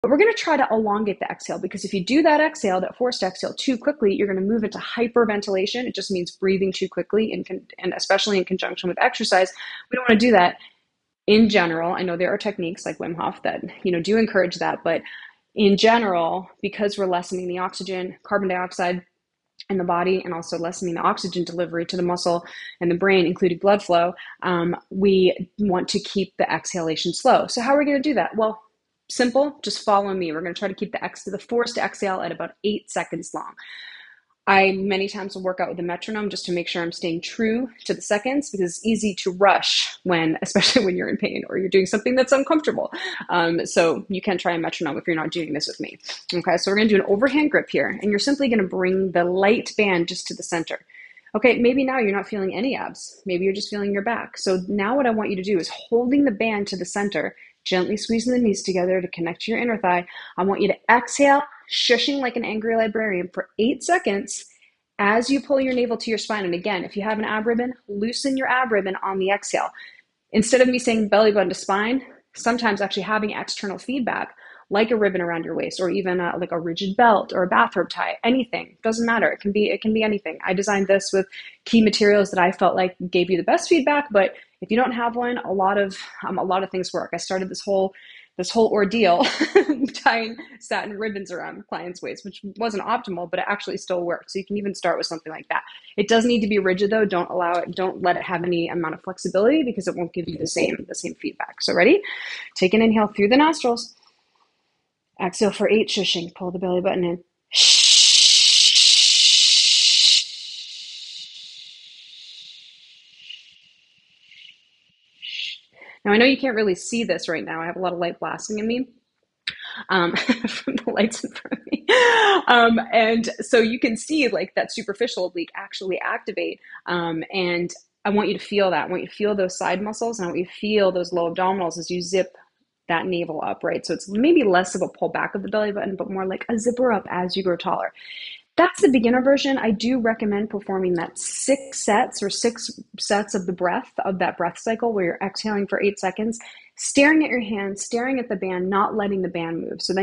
But we're going to try to elongate the exhale, because if you do that exhale, that forced exhale too quickly, you're going to move into hyperventilation. It just means breathing too quickly, and especially in conjunction with exercise. We don't want to do that in general. I know there are techniques like Wim Hof that, do encourage that, but in general, because we're lessening the oxygen, carbon dioxide in the body, and also lessening the oxygen delivery to the muscle and the brain, including blood flow, we want to keep the exhalation slow. So how are we going to do that? Well, simple, just follow me. We're going to try to keep the forced exhale at about 8 seconds long. I many times will work out with a metronome just to make sure I'm staying true to the seconds, because it's easy to rush especially when you're in pain or you're doing something that's uncomfortable. So you can try a metronome if you're not doing this with me. Okay, so we're going to do an overhand grip here, and you're simply going to bring the light band just to the center. Okay, maybe now you're not feeling any abs. Maybe you're just feeling your back. So now what I want you to do is, holding the band to the center, gently squeezing the knees together to connect to your inner thigh. I want you to exhale, shushing like an angry librarian for 8 seconds as you pull your navel to your spine. And again, if you have an ab ribbon, loosen your ab ribbon on the exhale. Instead of me saying belly button to spine, sometimes actually having external feedback, like a ribbon around your waist, or even like a rigid belt or a bathrobe tie, anything, doesn't matter. It can be anything. I designed this with key materials that I felt like gave you the best feedback, but if you don't have one, a lot of things work. I started this whole ordeal tying satin ribbons around clients' waists, which wasn't optimal, but it actually still worked. So you can even start with something like that. It does need to be rigid though. Don't let it have any amount of flexibility, because it won't give you the same feedback. So ready? Take an inhale through the nostrils. Exhale for 8, shushing. Pull the belly button in. Now, I know you can't really see this right now. I have a lot of light blasting in me from the lights in front of me. And so you can see like that superficial oblique actually activate. And I want you to feel that. I want you to feel those side muscles, and I want you to feel those low abdominals as you zip that navel up, right? So it's maybe less of a pull back of the belly button, but more like a zipper up as you grow taller. That's the beginner version. I do recommend performing that 6 sets of that breath cycle, where you're exhaling for 8 seconds, staring at your hands, staring at the band, not letting the band move. So then